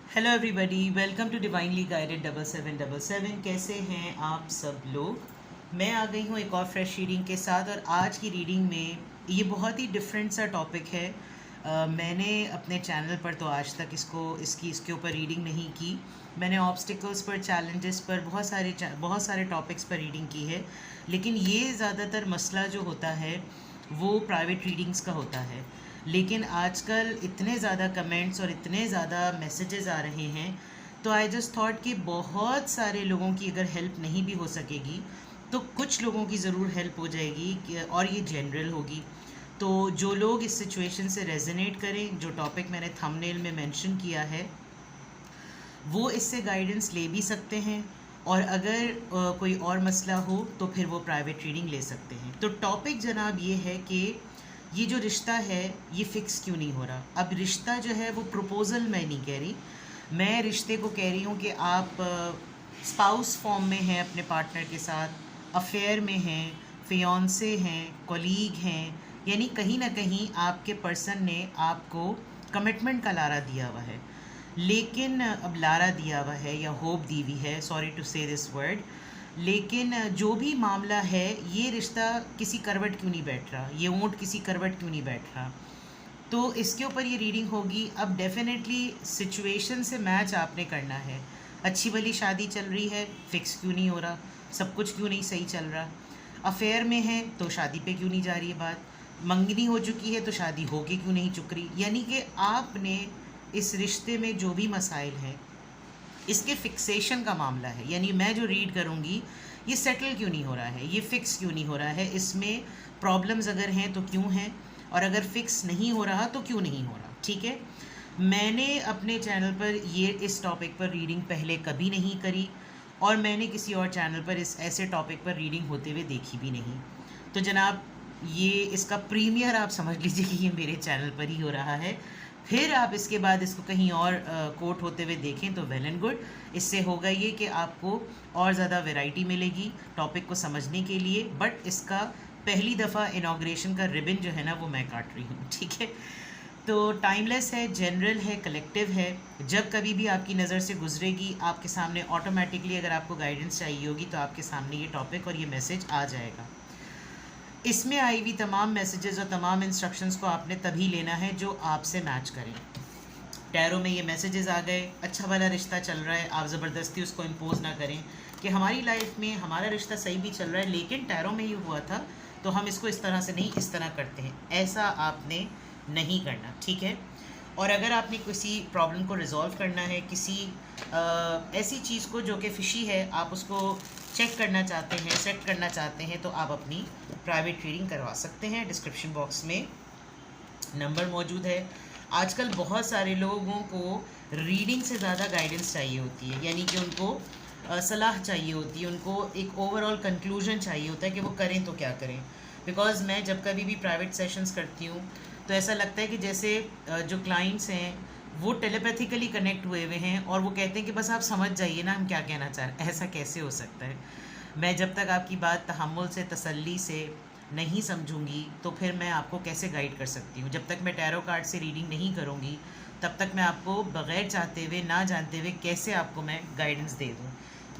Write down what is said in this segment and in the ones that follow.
Hello everybody, welcome to Divinely Guided 7777। कैसे हैं आप सब लोग। मैं आ गई हूँ एक और फ्रेश रीडिंग के साथ। और आज की रीडिंग में ये बहुत ही डिफरेंट सा टॉपिक है। मैंने अपने चैनल पर तो आज तक इसके ऊपर रीडिंग नहीं की। मैंने ऑब्स्टिकल्स पर, चैलेंजेस पर, बहुत सारे टॉपिक्स पर रीडिंग की है। लेकिन ये ज़्यादातर मसला जो होता है वो प्राइवेट रीडिंग्स का होता है। लेकिन आजकल इतने ज़्यादा कमेंट्स और इतने ज़्यादा मैसेजेस आ रहे हैं, तो आई जस्ट थॉट कि बहुत सारे लोगों की अगर हेल्प नहीं भी हो सकेगी तो कुछ लोगों की ज़रूर हेल्प हो जाएगी और ये जनरल होगी। तो जो लोग इस सिचुएशन से रेजोनेट करें, जो टॉपिक मैंने थंबनेल में मेंशन किया है, वो इससे गाइडेंस ले भी सकते हैं। और अगर कोई और मसला हो तो फिर वो प्राइवेट रीडिंग ले सकते हैं। तो टॉपिक जनाब ये है कि ये जो रिश्ता है ये फ़िक्स क्यों नहीं हो रहा। अब रिश्ता जो है वो प्रपोज़ल मैं नहीं कह रही, मैं रिश्ते को कह रही हूँ कि आप स्पाउस फॉर्म में हैं अपने पार्टनर के साथ, अफेयर में हैं, फियांसे हैं, कॉलीग हैं, यानी कहीं ना कहीं आपके पर्सन ने आपको कमिटमेंट का लारा दिया हुआ है। लेकिन अब लारा दिया हुआ है या होप दी हुई है, सॉरी टू से दिस वर्ड, लेकिन जो भी मामला है ये रिश्ता किसी करवट क्यों नहीं बैठ रहा, ये ऊँट किसी करवट क्यों नहीं बैठ रहा। तो इसके ऊपर ये रीडिंग होगी। अब डेफिनेटली सिचुएशन से मैच आपने करना है। अच्छी भली शादी चल रही है, फिक्स क्यों नहीं हो रहा, सब कुछ क्यों नहीं सही चल रहा। अफेयर में है तो शादी पे क्यों नहीं जा रही है बात, मंगनी हो चुकी है तो शादी होके क्यों नहीं चुक रही। यानी कि आपने इस रिश्ते में जो भी मसाइल हैं इसके फिक्सेशन का मामला है। यानी मैं जो रीड करूँगी ये सेटल क्यों नहीं हो रहा है, ये फ़िक्स क्यों नहीं हो रहा है, इसमें प्रॉब्लम्स अगर हैं तो क्यों हैं, और अगर फिक्स नहीं हो रहा तो क्यों नहीं हो रहा। ठीक है, मैंने अपने चैनल पर इस टॉपिक पर रीडिंग पहले कभी नहीं करी, और मैंने किसी और चैनल पर इस ऐसे टॉपिक पर रीडिंग होते हुए देखी भी नहीं। तो जनाब ये इसका प्रीमियर आप समझ लीजिए कि ये मेरे चैनल पर ही हो रहा है। फिर आप इसके बाद इसको कहीं और कोट होते हुए देखें तो वेल एंड गुड। इससे होगा ये कि आपको और ज़्यादा वैरायटी मिलेगी टॉपिक को समझने के लिए। बट इसका पहली दफ़ा इनाग्रेशन का रिबन जो है ना वो मैं काट रही हूँ। ठीक है, तो टाइमलेस है, जनरल है, कलेक्टिव है। जब कभी भी आपकी नज़र से गुजरेगी आपके सामने ऑटोमेटिकली, अगर आपको गाइडेंस चाहिए होगी तो आपके सामने ये टॉपिक और ये मैसेज आ जाएगा। इसमें आई हुई तमाम मैसेजेस और तमाम इंस्ट्रक्शंस को आपने तभी लेना है जो आपसे मैच करें। टैरो में ये मैसेजेस आ गए, अच्छा वाला रिश्ता चल रहा है, आप ज़बरदस्ती उसको इम्पोज ना करें कि हमारी लाइफ में हमारा रिश्ता सही भी चल रहा है लेकिन टैरो में ये हुआ था तो हम इसको इस तरह से नहीं, इस तरह करते हैं। ऐसा आपने नहीं करना, ठीक है। और अगर आपने किसी प्रॉब्लम को रिजॉल्व करना है, किसी ऐसी चीज़ को जो कि फ़िशी है, आप उसको चेक करना चाहते हैं, सेट करना चाहते हैं, तो आप अपनी प्राइवेट रीडिंग करवा सकते हैं। डिस्क्रिप्शन बॉक्स में नंबर मौजूद है। आजकल बहुत सारे लोगों को रीडिंग से ज़्यादा गाइडेंस चाहिए होती है, यानी कि उनको सलाह चाहिए होती है, उनको एक ओवरऑल कंक्लूजन चाहिए होता है कि वो करें तो क्या करें। बिकॉज़ मैं जब कभी भी प्राइवेट सेशंस करती हूँ तो ऐसा लगता है कि जैसे जो क्लाइंट्स हैं वो टेलीपैथिकली कनेक्ट हुए हुए हैं और वो कहते हैं कि बस आप समझ जाइए ना हम क्या कहना चाह रहे हैं। ऐसा कैसे हो सकता है? मैं जब तक आपकी बात तहम्मुल से, तसल्ली से नहीं समझूंगी तो फिर मैं आपको कैसे गाइड कर सकती हूँ। जब तक मैं टैरो कार्ड से रीडिंग नहीं करूँगी तब तक मैं आपको बग़ैर चाहते हुए, ना जानते हुए कैसे आपको मैं गाइडेंस दे दूँ।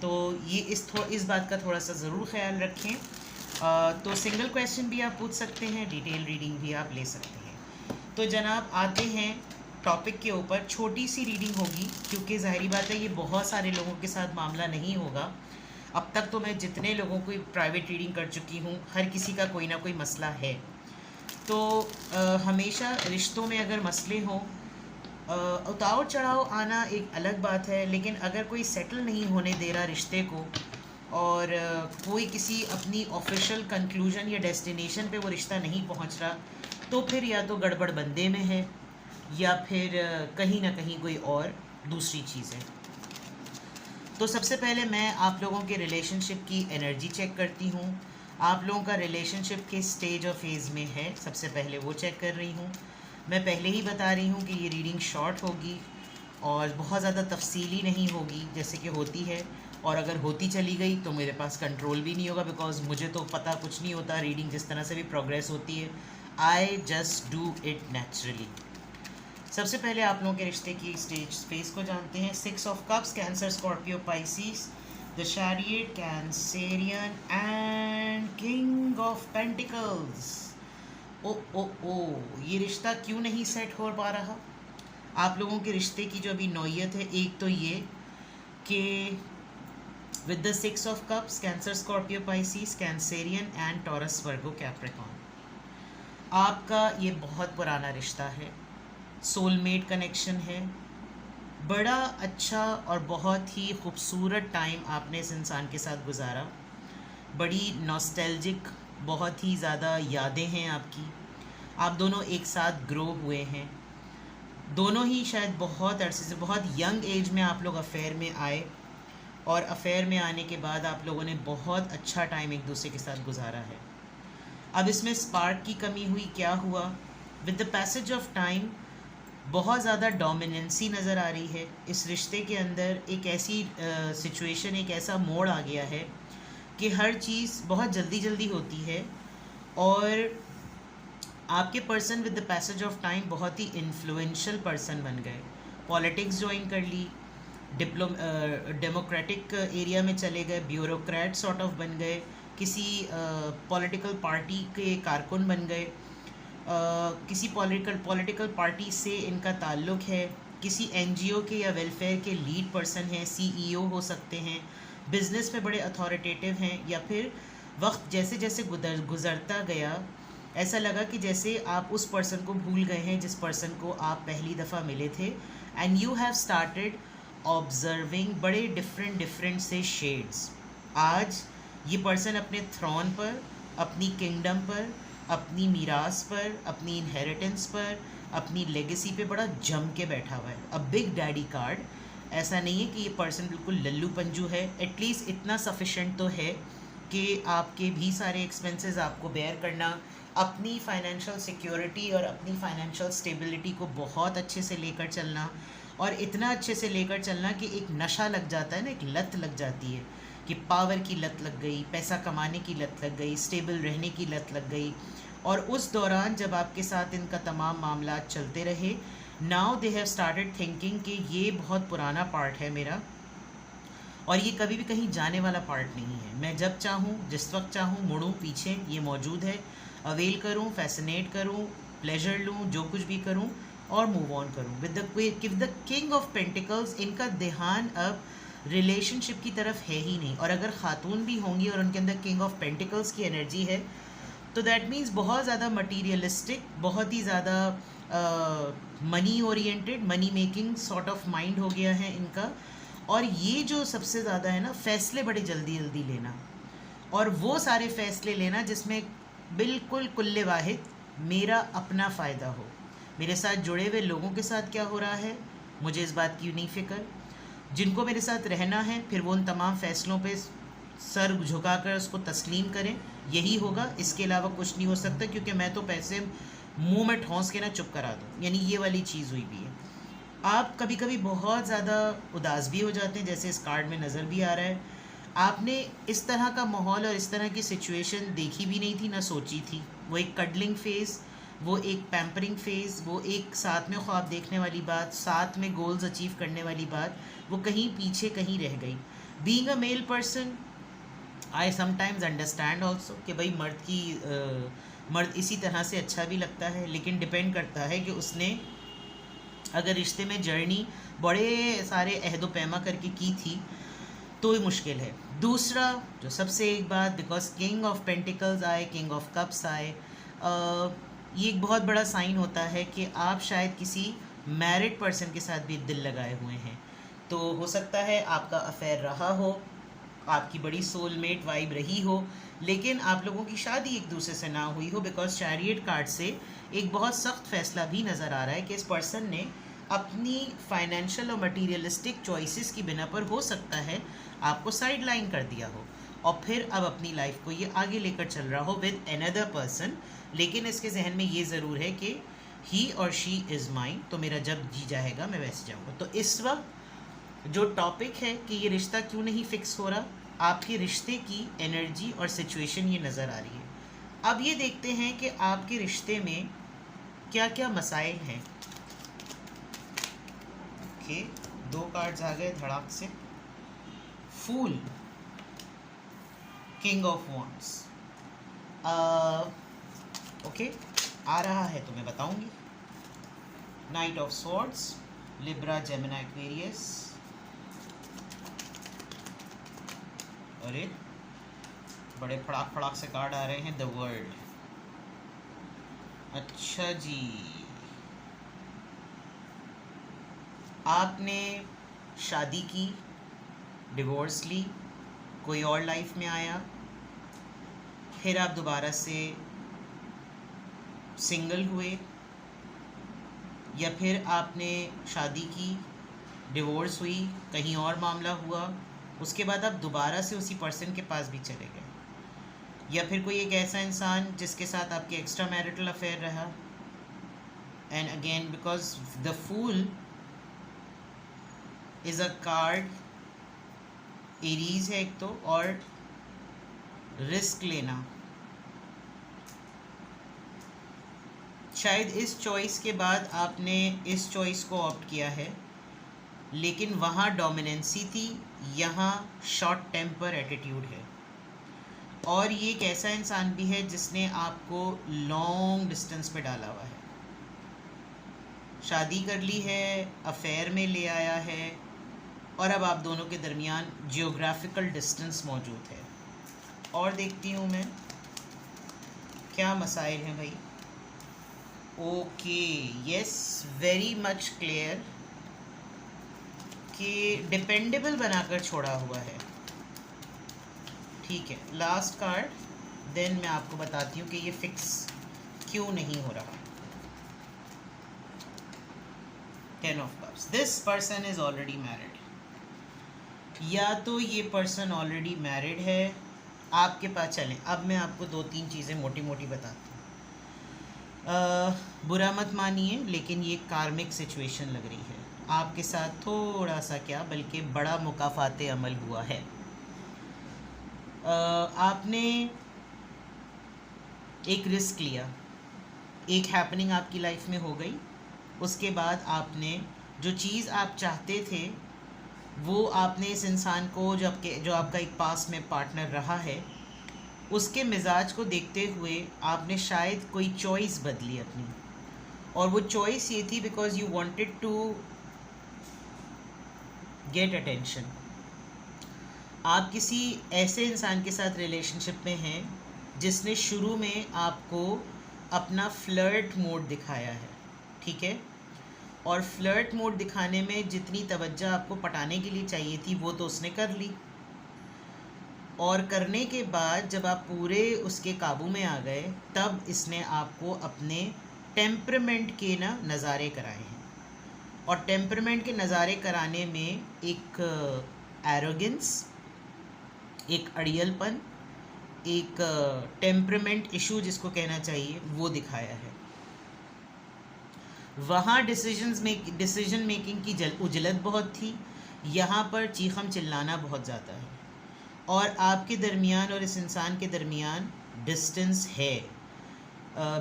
तो ये इस बात का थोड़ा सा ज़रूर ख्याल रखें। तो सिंगल क्वेश्चन भी आप पूछ सकते हैं, डिटेल रीडिंग भी आप ले सकते हैं। तो जनाब आते हैं टॉपिक के ऊपर। छोटी सी रीडिंग होगी क्योंकि ज़ाहिरी बात है ये बहुत सारे लोगों के साथ मामला नहीं होगा। अब तक तो मैं जितने लोगों को प्राइवेट रीडिंग कर चुकी हूँ हर किसी का कोई ना कोई मसला है। तो हमेशा रिश्तों में अगर मसले हों, उतार चढ़ाव आना एक अलग बात है, लेकिन अगर कोई सेटल नहीं होने दे रहा रिश्ते को और कोई किसी अपनी ऑफिशियल कंक्लूजन या डेस्टिनेशन पे वो रिश्ता नहीं पहुंच रहा, तो फिर या तो गड़बड़ बंदे में है या फिर कहीं ना कहीं कोई और दूसरी चीज़ है। तो सबसे पहले मैं आप लोगों के रिलेशनशिप की एनर्जी चेक करती हूँ। आप लोगों का रिलेशनशिप किस स्टेज और फेज़ में है, सबसे पहले वो चेक कर रही हूँ। मैं पहले ही बता रही हूँ कि ये रीडिंग शॉर्ट होगी और बहुत ज़्यादा तफसीली नहीं होगी जैसे कि होती है। और अगर होती चली गई तो मेरे पास कंट्रोल भी नहीं होगा, बिकॉज मुझे तो पता कुछ नहीं होता। रीडिंग जिस तरह से भी प्रोग्रेस होती है, I just do it naturally. सबसे पहले आप लोगों के रिश्ते की स्टेज स्पेस को जानते हैं। 6 of cups, cancer, Scorpio, Pisces, the chariot, Cancerian and king of pentacles. ओ ओ ओ, ये रिश्ता क्यों नहीं सेट हो पा रहा? आप लोगों के रिश्ते की जो अभी नौयत है, एक तो ये कि with the 6 of cups, cancer, Scorpio, Pisces, Cancerian and taurus, Virgo, Capricorn, आपका ये बहुत पुराना रिश्ता है, सोलमेट कनेक्शन है, बड़ा अच्छा और बहुत ही खूबसूरत टाइम आपने इस इंसान के साथ गुजारा, बड़ी नॉस्टैल्जिक, बहुत ही ज़्यादा यादें हैं आपकी, आप दोनों एक साथ ग्रो हुए हैं, दोनों ही शायद बहुत अरसे से, बहुत यंग एज में आप लोग अफेयर में आए, और अफेयर में आने के बाद आप लोगों ने बहुत अच्छा टाइम एक दूसरे के साथ गुजारा है। अब इसमें स्पार्क की कमी हुई, क्या हुआ? With the passage of time बहुत ज़्यादा डोमिनेंसी नज़र आ रही है इस रिश्ते के अंदर। एक ऐसी सिचुएशन, एक ऐसा मोड़ आ गया है कि हर चीज़ बहुत जल्दी जल्दी होती है, और आपके person with the passage of time बहुत ही इन्फ्लुएंशियल पर्सन बन गए, पॉलिटिक्स ज्वाइन कर ली, डेमोक्रेटिक एरिया में चले गए, ब्यूरोक्रेट सॉर्ट ऑफ बन गए, किसी पॉलिटिकल पार्टी के कारकुन बन गए, किसी पॉलिटिकल पार्टी से इनका ताल्लुक़ है, किसी एनजीओ के या वेलफेयर के लीड पर्सन हैं, सीईओ हो सकते हैं, बिज़नेस में बड़े अथॉरिटेटिव हैं, या फिर वक्त जैसे जैसे गुज़रता गया ऐसा लगा कि जैसे आप उस पर्सन को भूल गए हैं जिस पर्सन को आप पहली दफ़ा मिले थे, and you have started observing बड़े डिफरेंट से शेड्स। आज ये पर्सन अपने थ्रोन पर, अपनी किंगडम पर, अपनी मीरास पर, अपनी इनहेरिटेंस पर, अपनी लेगेसी पे बड़ा जम के बैठा हुआ है, अ बिग डैडी कार्ड। ऐसा नहीं है कि ये पर्सन बिल्कुल लल्लू पंजू है, एटलीस्ट इतना सफिशेंट तो है कि आपके भी सारे एक्सपेंसेस आपको बेयर करना, अपनी फाइनेंशियल सिक्योरिटी और अपनी फाइनेंशियल स्टेबिलिटी को बहुत अच्छे से लेकर चलना, और इतना अच्छे से लेकर चलना कि एक नशा लग जाता है ना, एक लत लग जाती है कि पावर की लत लग गई, पैसा कमाने की लत लग गई, स्टेबल रहने की लत लग गई। और उस दौरान जब आपके साथ इनका तमाम मामला चलते रहे, now they have started thinking कि ये बहुत पुराना पार्ट है मेरा, और ये कभी भी कहीं जाने वाला पार्ट नहीं है। मैं जब चाहूँ, जिस वक्त चाहूँ, मुड़ूँ पीछे, ये मौजूद है, अवेल करूँ, फैसिनेट करूँ, प्लेजर लूँ, जो कुछ भी करूँ, और मूव ऑन करूँ। With the king of pentacles, इनका ध्यान अब रिलेशनशिप की तरफ है ही नहीं, और अगर ख़ातून भी होंगी और उनके अंदर किंग ऑफ पेंटिकल्स की एनर्जी है, तो दैट मीन्स बहुत ज़्यादा मटीरियलिस्टिक, बहुत ही ज़्यादा money oriented, money making sort of mind हो गया है इनका। और ये जो सबसे ज़्यादा है ना, फ़ैसले बड़े जल्दी जल्दी लेना, और वो सारे फ़ैसले लेना जिसमें बिल्कुल कुल्ले वाहिद मेरा अपना फ़ायदा हो, मेरे साथ जुड़े हुए लोगों के साथ क्या हो रहा है मुझे इस बात की नहीं फ़िक्र, जिनको मेरे साथ रहना है फिर वो उन तमाम फ़ैसलों पे सर झुकाकर उसको तस्लीम करें, यही होगा, इसके अलावा कुछ नहीं हो सकता, क्योंकि मैं तो पैसे मुंह में ठोंस के ना चुप करा दूँ, यानी ये वाली चीज़ हुई भी है। आप कभी कभी बहुत ज़्यादा उदास भी हो जाते हैं, जैसे इस कार्ड में नज़र भी आ रहा है। आपने इस तरह का माहौल और इस तरह की सिचुएशन देखी भी नहीं थी, ना सोची थी। वो एक कडलिंग फेज़, वो एक पैम्परिंग फेज़, वो एक साथ में ख्वाब देखने वाली बात, साथ में गोल्स अचीव करने वाली बात, वो कहीं पीछे कहीं रह गई। Being a male person, I sometimes understand also कि भाई मर्द इसी तरह से अच्छा भी लगता है, लेकिन डिपेंड करता है कि उसने अगर रिश्ते में जर्नी बड़े सारे अहद व पैमा करके की थी तो ये मुश्किल है। दूसरा जो सबसे एक बात, बिकॉज किंग ऑफ पेंटिकल्स आए, किंग ऑफ कप्स आए, ये एक बहुत बड़ा साइन होता है कि आप शायद किसी मैरिड पर्सन के साथ भी दिल लगाए हुए हैं। तो हो सकता है आपका अफेयर रहा हो, आपकी बड़ी सोलमेट वाइब रही हो, लेकिन आप लोगों की शादी एक दूसरे से ना हुई हो, बिकॉज चैरियट कार्ड से एक बहुत सख्त फैसला भी नज़र आ रहा है कि इस पर्सन ने अपनी फाइनेंशियल और मटीरियलिस्टिक चॉइसेस की बिना पर हो सकता है आपको साइड लाइन कर दिया हो, और फिर अब अपनी लाइफ को ये आगे लेकर चल रहा हो विद अनदर पर्सन, लेकिन इसके जहन में ये ज़रूर है कि ही और शी इज़ माइन, तो मेरा जब जी जाएगा मैं वैसे जाऊँगा। तो इस वक्त जो टॉपिक है कि ये रिश्ता क्यों नहीं फिक्स हो रहा, आपके रिश्ते की एनर्जी और सिचुएशन ये नज़र आ रही है। अब ये देखते हैं कि आपके रिश्ते में क्या क्या मसाइल हैं। ओके, 2 कार्ड्स आ गए धड़ाक से। फूल, किंग ऑफ वॉन्ड्स, ओके आ रहा है तो मैं बताऊंगी। Night of swords, Libra, Gemini, Aquarius. अरे बड़े फड़ाक फड़ाक से कार्ड आ रहे हैं। द वर्ल्ड, अच्छा जी, आपने शादी की, डिवोर्स ली, कोई और लाइफ में आया, फिर आप दोबारा से सिंगल हुए, या फिर आपने शादी की, डिवोर्स हुई, कहीं और मामला हुआ, उसके बाद आप दोबारा से उसी पर्सन के पास भी चले गए, या फिर कोई एक ऐसा इंसान जिसके साथ आपके एक्स्ट्रा मैरिटल अफेयर रहा। And again because the fool is a card, Aries है एक तो, और रिस्क लेना। शायद इस चॉइस के बाद आपने इस चॉइस को ऑप्ट किया है, लेकिन वहाँ डोमिनेंसी थी, यहाँ शॉर्ट टेम्पर एटीट्यूड है। और ये एक ऐसा इंसान भी है जिसने आपको लॉन्ग डिस्टेंस पे डाला हुआ है, शादी कर ली है, अफेयर में ले आया है, और अब आप दोनों के दरमियान जियोग्राफिकल डिस्टेंस मौजूद है। और देखती हूँ मैं क्या मसाइल हैं भाई। Okay, yes, very much clear कि डिपेंडेबल बनाकर छोड़ा हुआ है। ठीक है, लास्ट कार्ड, देन मैं आपको बताती हूँ कि ये फिक्स क्यों नहीं हो रहा। 10 of cups, this person is already married. या तो ये पर्सन ऑलरेडी मैरिड है, आपके पास चलें। अब मैं आपको 2-3 चीज़ें मोटी मोटी बताती हूँ। बुरा मत मानिए, लेकिन ये कार्मिक सिचुएशन लग रही है। आपके साथ थोड़ा सा क्या बल्कि बड़ा मुकाफाते अमल हुआ है। आपने एक रिस्क लिया, एक हैपनिंग आपकी लाइफ में हो गई, उसके बाद आपने जो चीज़ आप चाहते थे वो आपने इस इंसान को, जो आपका एक पास में पार्टनर रहा है, उसके मिजाज को देखते हुए आपने शायद कोई चॉइस बदली अपनी। और वो चॉइस ये थी because you wanted to get attention. आप किसी ऐसे इंसान के साथ रिलेशनशिप में हैं जिसने शुरू में आपको अपना फ्लर्ट मोड दिखाया है, ठीक है, और फ्लर्ट मोड दिखाने में जितनी तवज्जो आपको पटाने के लिए चाहिए थी वो तो उसने कर ली, और करने के बाद जब आप पूरे उसके काबू में आ गए तब इसने आपको अपने टेम्परमेंट के नज़ारे कराए हैं। और टेम्परमेंट के नज़ारे कराने में एक एरोगेंस, एक अड़ियलपन, एक टेम्परमेंट इशू जिसको कहना चाहिए, वो दिखाया है। वहाँ डिसीजन मेकिंग की उजलत बहुत थी, यहाँ पर चीखम चिल्लाना बहुत ज़्यादा है। और आपके दरमियान और इस इंसान के दरमियान डिस्टेंस है,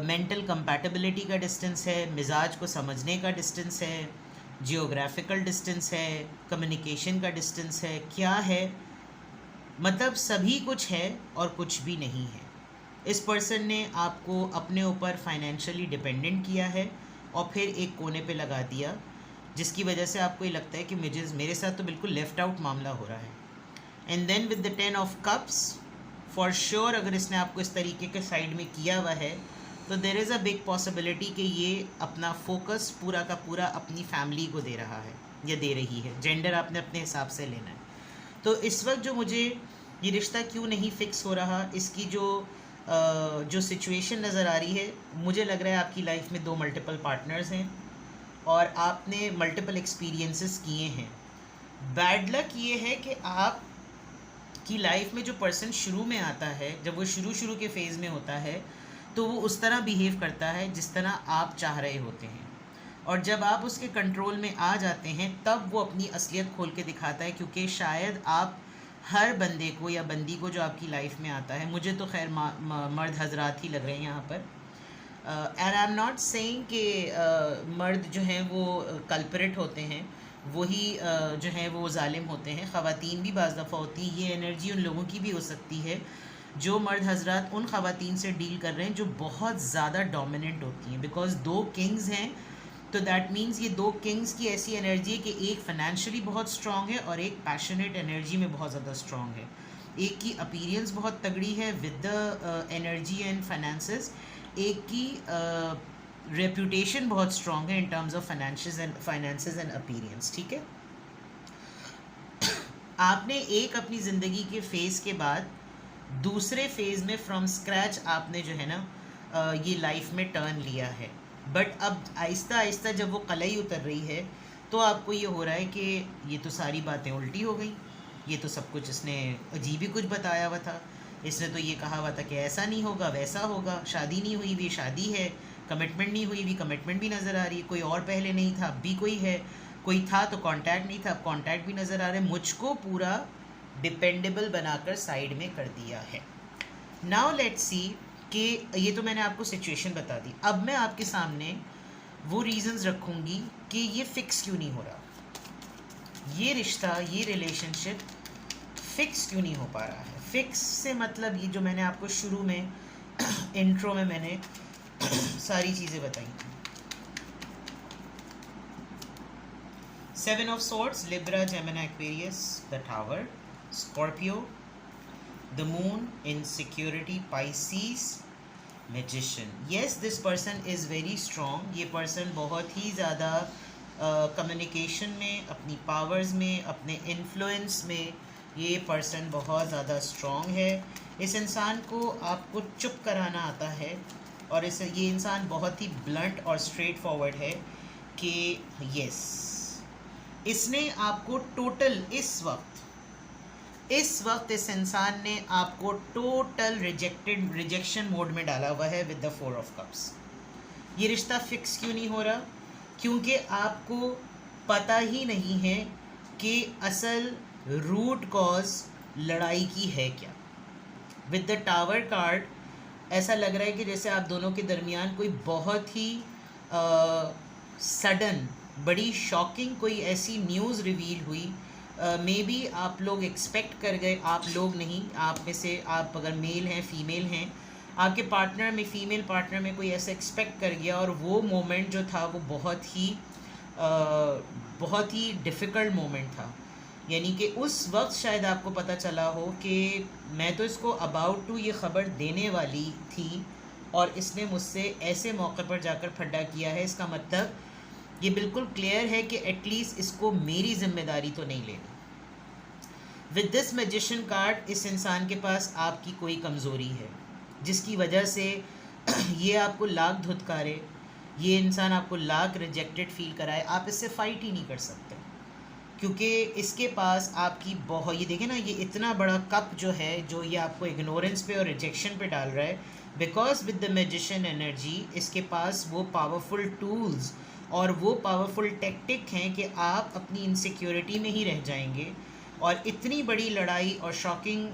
मेंटल कंपैटिबिलिटी का डिस्टेंस है, मिजाज को समझने का डिस्टेंस है, जियोग्राफिकल डिस्टेंस है, कम्युनिकेशन का डिस्टेंस है, क्या है, मतलब सभी कुछ है और कुछ भी नहीं है। इस पर्सन ने आपको अपने ऊपर फाइनेंशियली डिपेंडेंट किया है और फिर एक कोने पे लगा दिया, जिसकी वजह से आपको ये लगता है कि मेरे साथ तो बिल्कुल लेफ़्ट आउट मामला हो रहा है। And then with the 10 of cups, for sure अगर इसने आपको इस तरीके के साइड में किया हुआ है तो there is a big possibility कि ये अपना फोकस पूरा का पूरा अपनी फैमिली को दे रहा है या दे रही है। जेंडर आपने अपने हिसाब से लेना है। तो इस वक्त जो मुझे ये रिश्ता क्यों नहीं फिक्स हो रहा, इसकी जो सिचुएशन नज़र आ रही है, मुझे लग रहा है आपकी लाइफ में 2 मल्टीपल पार्टनर्स हैं और आपने मल्टीपल एक्सपीरियंसेस किए हैं। बैड लक ये है कि आप की लाइफ में जो पर्सन शुरू में आता है, जब वो शुरू के फेज़ में होता है तो वो उस तरह बिहेव करता है जिस तरह आप चाह रहे होते हैं, और जब आप उसके कंट्रोल में आ जाते हैं तब वो अपनी असलियत खोल के दिखाता है। क्योंकि शायद आप हर बंदे को या बंदी को जो आपकी लाइफ में आता है, मुझे तो खैर मर्द हजरात ही लग रहे हैं यहाँ पर, and I am not saying कि मर्द जो हैं वो कल्परेट होते हैं, वही जो है वो ज़ालिम होते हैं। ख़वातीन भी बाज़ दफ़ा होती हैं, ये एनर्जी उन लोगों की भी हो सकती है जो मर्द हजरात उन ख़वातीन से डील कर रहे हैं जो बहुत ज़्यादा डोमिनेंट होती हैं। बिकॉज दो किंग्स हैं, तो दैट मीन्स ये दो किंग्स की ऐसी एनर्जी है कि एक फाइनेंशियली बहुत स्ट्रॉन्ग है और एक पैशनेट एनर्जी में बहुत ज़्यादा स्ट्रॉन्ग है। एक की अपीयरेंस बहुत तगड़ी है with the energy and finances, एक की रेपूटेशन बहुत स्ट्रॉन्ग है in terms of finances and appearance. ठीक है, आपने एक अपनी ज़िंदगी के फेज़ के बाद दूसरे फेज़ में फ्रॉम स्क्रैच आपने जो है ना ये लाइफ में टर्न लिया है। बट अब आहिस्ता आहिस्ता जब वो कलई उतर रही है तो आपको ये हो रहा है कि ये तो सारी बातें उल्टी हो गई, ये तो सब कुछ इसने अजीब ही कुछ बताया हुआ था, इसने तो ये कहा हुआ था कि ऐसा नहीं होगा वैसा होगा, शादी नहीं हुई हुई शादी है, कमिटमेंट नहीं हुई हुई कमिटमेंट भी नज़र आ रही है, कोई और पहले नहीं था अब भी कोई है, कोई था तो कांटेक्ट नहीं था अब कांटेक्ट भी नज़र आ रहा है। मुझको पूरा डिपेंडेबल बनाकर साइड में कर दिया है। नाउ लेट्स सी कि ये तो मैंने आपको सिचुएशन बता दी, अब मैं आपके सामने वो रीज़न्स रखूँगी कि ये फ़िक्स क्यों नहीं हो रहा, ये रिश्ता ये रिलेशनशिप फ़िक्स क्यों नहीं हो पा रहा है। फ़िक्स से मतलब ये जो मैंने आपको शुरू में इंट्रो में मैंने सारी चीज़ें बताई थी। 7 of Swords, Libra, Gemini, Aquarius, the Tower, Scorpio, the Moon, Insecurity, Pisces, Magician. Yes, this person is very strong. ये person बहुत ही ज़्यादा कम्युनिकेशन में, अपनी पावर्स में, अपने इन्फ्लुएंस में ये पर्सन बहुत ज़्यादा स्ट्रॉन्ग है। इस इंसान को आपको चुप कराना आता है और ये इंसान बहुत ही ब्लंट और स्ट्रेट फॉरवर्ड है कि यस, इसने आपको टोटल इस वक्त इस इंसान ने आपको टोटल रिजेक्शन मोड में डाला हुआ है विद द 4 of Cups। ये रिश्ता फिक्स क्यों नहीं हो रहा? क्योंकि आपको पता ही नहीं है कि असल रूट कॉज लड़ाई की है क्या। विद द टावर कार्ड ऐसा लग रहा है कि जैसे आप दोनों के दरमियान कोई बहुत ही सडन बड़ी शॉकिंग कोई ऐसी न्यूज़ रिवील हुई। मे बी आप लोग एक्सपेक्ट कर गए, आप लोग नहीं, आप में से आप अगर मेल हैं फीमेल हैं, आपके पार्टनर में फीमेल पार्टनर में कोई ऐसा एक्सपेक्ट कर गया और वो मोमेंट जो था वो बहुत ही डिफ़िकल्ट मोमेंट था। यानी कि उस वक्त शायद आपको पता चला हो कि मैं तो इसको अबाउट टू ये ख़बर देने वाली थी और इसने मुझसे ऐसे मौके पर जाकर फड्डा किया है। इसका मतलब ये बिल्कुल क्लियर है कि एटलीस्ट इसको मेरी जिम्मेदारी तो नहीं लेनी। विद दिस मैजिशियन कार्ड इस इंसान के पास आपकी कोई कमज़ोरी है जिसकी वजह से ये आपको लाख धुतकारे, ये इंसान आपको लाख रिजेक्टेड फील कराए, आप इससे फ़ाइट ही नहीं कर सकते क्योंकि इसके पास आपकी बहुत, ये देखें ना, ये इतना बड़ा कप जो है जो ये आपको इग्नोरेंस पे और रिजेक्शन पे डाल रहा है। Because with the magician energy इसके पास वो पावरफुल टूल्स और वो पावरफुल टेक्टिक हैं कि आप अपनी इनसिक्योरिटी में ही रह जाएंगे और इतनी बड़ी लड़ाई और शॉकिंग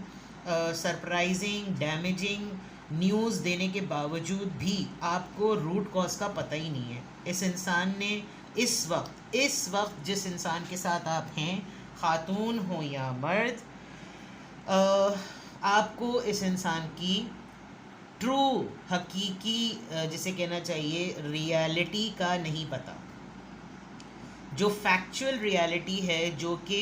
सरप्राइजिंग डैमेजिंग न्यूज़ देने के बावजूद भी आपको रूट कॉज का पता ही नहीं है। इस इंसान ने इस वक्त जिस इंसान के साथ आप हैं, ख़ातून हो या मर्द, आपको इस इंसान की ट्रू हकीकी जिसे कहना चाहिए रियलिटी का नहीं पता। जो फैक्चुअल रियलिटी है जो कि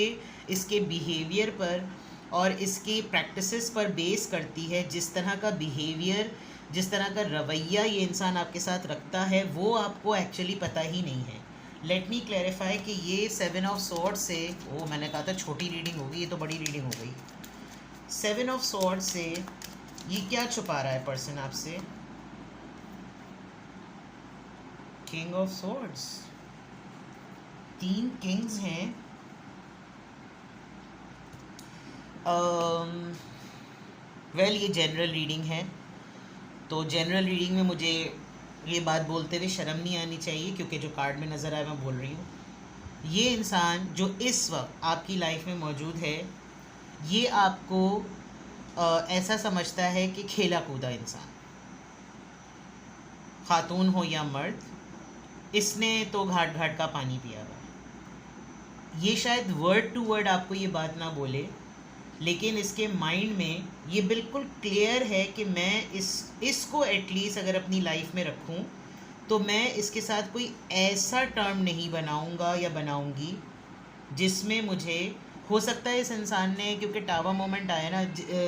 इसके बिहेवियर पर और इसके प्रैक्टिसेस पर बेस करती है, जिस तरह का बिहेवियर, जिस तरह का रवैया ये इंसान आपके साथ रखता है वो आपको एक्चुअली पता ही नहीं है। लेट मी क्लैरिफाई कि ये 7 of Swords से, वो मैंने कहा था छोटी रीडिंग होगी, ये तो बड़ी रीडिंग हो गई। 7 of Swords से ये क्या छुपा रहा है पर्सन आपसे? King of Swords, 3 किंग्स हैं। वेल ये जनरल रीडिंग है, तो जनरल रीडिंग में मुझे ये बात बोलते हुए शर्म नहीं आनी चाहिए क्योंकि जो कार्ड में नज़र आया मैं बोल रही हूँ। ये इंसान जो इस वक्त आपकी लाइफ में मौजूद है ये आपको ऐसा समझता है कि खेला कूदा इंसान, खातून हो या मर्द, इसने तो घाट घाट का पानी पिया हुआ है। ये शायद वर्ड टू वर्ड आपको ये बात ना बोले, लेकिन इसके माइंड में ये बिल्कुल क्लियर है कि मैं इसको एटलीस्ट अगर अपनी लाइफ में रखूं तो मैं इसके साथ कोई ऐसा टर्म नहीं बनाऊंगा या बनाऊंगी जिसमें मुझे, हो सकता है इस इंसान ने, क्योंकि टावा मोमेंट आया ना,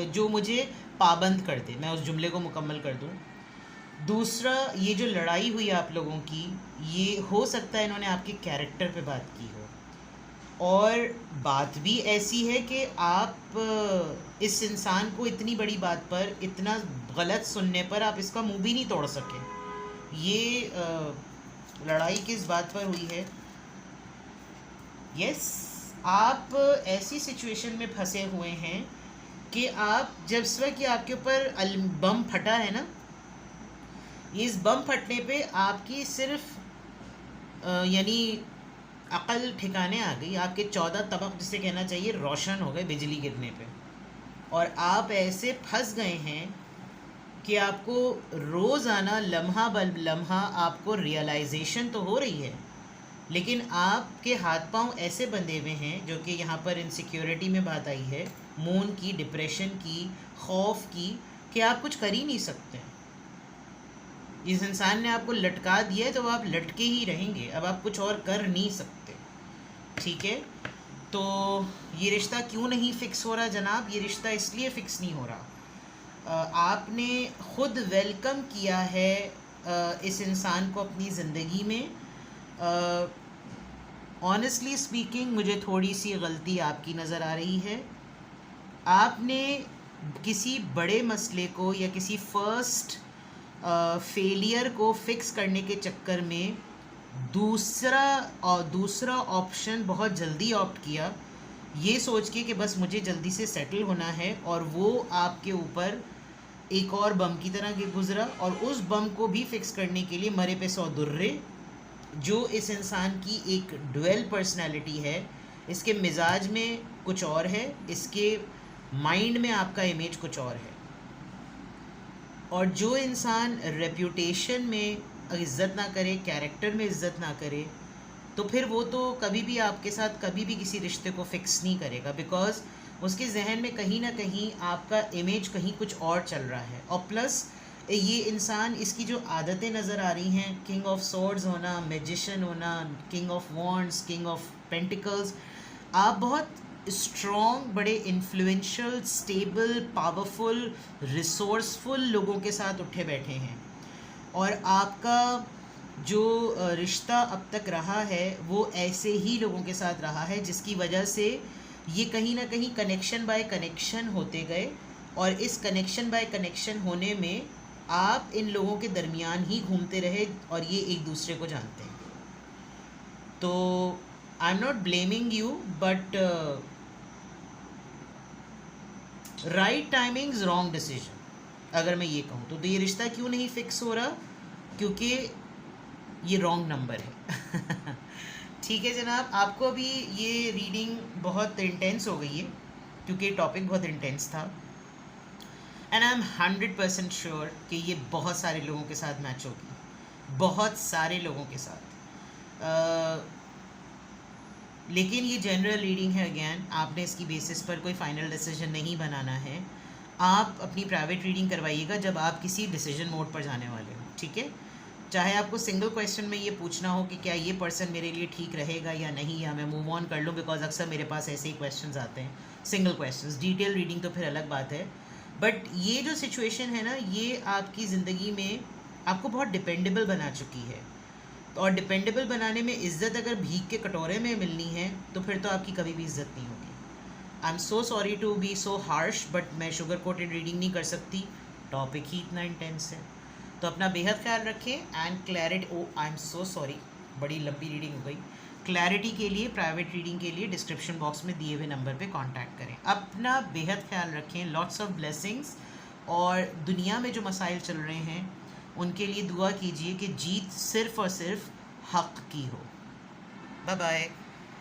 जो मुझे पाबंद कर दे, मैं उस जुमले को मुकम्मल कर दूं। दूसरा, ये जो लड़ाई हुई आप लोगों की, ये हो सकता है इन्होंने आपके कैरेक्टर पे बात की हो, और बात भी ऐसी है कि आप इस इंसान को इतनी बड़ी बात पर, इतना गलत सुनने पर आप इसका मुंह भी नहीं तोड़ सके। ये लड़ाई किस बात पर हुई है? यस, आप ऐसी सिचुएशन में फंसे हुए हैं कि आप जब कि आपके ऊपर बम फटा है ना, इस बम फटने पे आपकी सिर्फ यानी अकल ठिकाने आ गई, आपके 14 तबक जिसे कहना चाहिए रोशन हो गए बिजली गिरने पे, और आप ऐसे फंस गए हैं कि आपको रोज़ाना लम्हा बल लम्हा आपको रियलाइजेशन तो हो रही है, लेकिन आपके हाथ पांव ऐसे बंधे हुए हैं, जो कि यहाँ पर इनसिक्योरिटी में बात आई है, मून की, डिप्रेशन की, खौफ की, कि आप कुछ कर ही नहीं सकते। इस इंसान ने आपको लटका दिया है तो आप लटके ही रहेंगे, अब आप कुछ और कर नहीं सकते। ठीक है, तो ये रिश्ता क्यों नहीं फ़िक्स हो रहा जनाब? ये रिश्ता इसलिए फ़िक्स नहीं हो रहा, आपने ख़ुद वेलकम किया है इस इंसान को अपनी ज़िंदगी में। ऑनेस्टली स्पीकिंग, मुझे थोड़ी सी गलती आपकी नज़र आ रही है। आपने किसी बड़े मसले को या किसी फर्स्ट फेलियर को फिक्स करने के चक्कर में दूसरा ऑप्शन बहुत जल्दी ऑप्ट किया, ये सोच के कि बस मुझे जल्दी से सेटल होना है, और वो आपके ऊपर एक और बम की तरह गुजरा, और उस बम को भी फिक्स करने के लिए मरे पे 100 दुर्रे। जो इस इंसान की एक ड्वेल पर्सनैलिटी है, इसके मिजाज में कुछ और है, इसके माइंड में आपका इमेज कुछ और है, और जो इंसान रेप्यूटेशन में इज़्ज़त ना करे, कैरेक्टर में इज़्ज़त ना करे, तो फिर वो तो कभी भी आपके साथ कभी भी किसी रिश्ते को फिक्स नहीं करेगा, बिकॉज़ उसके जहन में कहीं ना कहीं आपका इमेज कहीं कुछ और चल रहा है। और प्लस ये इंसान, इसकी जो आदतें नज़र आ रही हैं, किंग ऑफ स्वॉर्ड्स होना, मैजिशियन होना, king of wands, king of pentacles, आप बहुत स्ट्रॉन्ग, बड़े इन्फ्लुएंशियल, स्टेबल, पावरफुल, रिसोर्सफुल लोगों के साथ उठे बैठे हैं, और आपका जो रिश्ता अब तक रहा है वो ऐसे ही लोगों के साथ रहा है, जिसकी वजह से ये कहीं ना कहीं कनेक्शन बाय कनेक्शन होते गए, और इस कनेक्शन बाय कनेक्शन होने में आप इन लोगों के दरमियान ही घूमते रहे, और ये एक दूसरे को जानते हैं। तो I am not blaming you, but right timings wrong decision, अगर मैं ये कहूँ तो ये रिश्ता क्यों नहीं फिक्स हो रहा? क्योंकि ये रॉन्ग नंबर है। ठीक है जनाब, आपको अभी ये रीडिंग बहुत इंटेंस हो गई है, क्योंकि टॉपिक बहुत इंटेंस था, एंड आई एम 100% श्योर कि ये बहुत सारे लोगों के साथ मैच होगी, बहुत सारे लोगों के साथ। लेकिन ये जनरल रीडिंग है, अगेन आपने इसकी बेसिस पर कोई फाइनल डिसीजन नहीं बनाना है। आप अपनी प्राइवेट रीडिंग करवाइएगा जब आप किसी डिसीजन मोड पर जाने वाले हो, ठीक है? चाहे आपको सिंगल क्वेश्चन में ये पूछना हो कि क्या ये पर्सन मेरे लिए ठीक रहेगा या नहीं, या मैं मूव ऑन कर लूँ, बिकॉज अक्सर मेरे पास ऐसे ही क्वेश्चंस आते हैं, सिंगल क्वेश्चंस। डिटेल रीडिंग तो फिर अलग बात है, बट ये जो सिचुएशन है ना, ये आपकी ज़िंदगी में आपको बहुत डिपेंडेबल बना चुकी है, और डिपेंडेबल बनाने में इज़्ज़त अगर भीख के कटोरे में मिलनी है तो फिर तो आपकी कभी भी इज़्ज़त नहीं होगी। I am so sorry to be so harsh, but मैं शुगर कोटेड रीडिंग नहीं कर सकती, टॉपिक ही इतना इंटेंस है। तो अपना बेहद ख्याल रखें, and clarity, oh I am so sorry, बड़ी लंबी रीडिंग हो गई। क्लैरिटी के लिए, प्राइवेट रीडिंग के लिए डिस्क्रिप्शन बॉक्स में दिए हुए नंबर पे कांटेक्ट करें। अपना बेहद ख्याल रखें, लॉट्स ऑफ ब्लेसिंग्स, और दुनिया में जो मसाइल चल रहे हैं उनके लिए दुआ कीजिए कि जीत सिर्फ़ और सिर्फ हक़ की हो। Bye bye.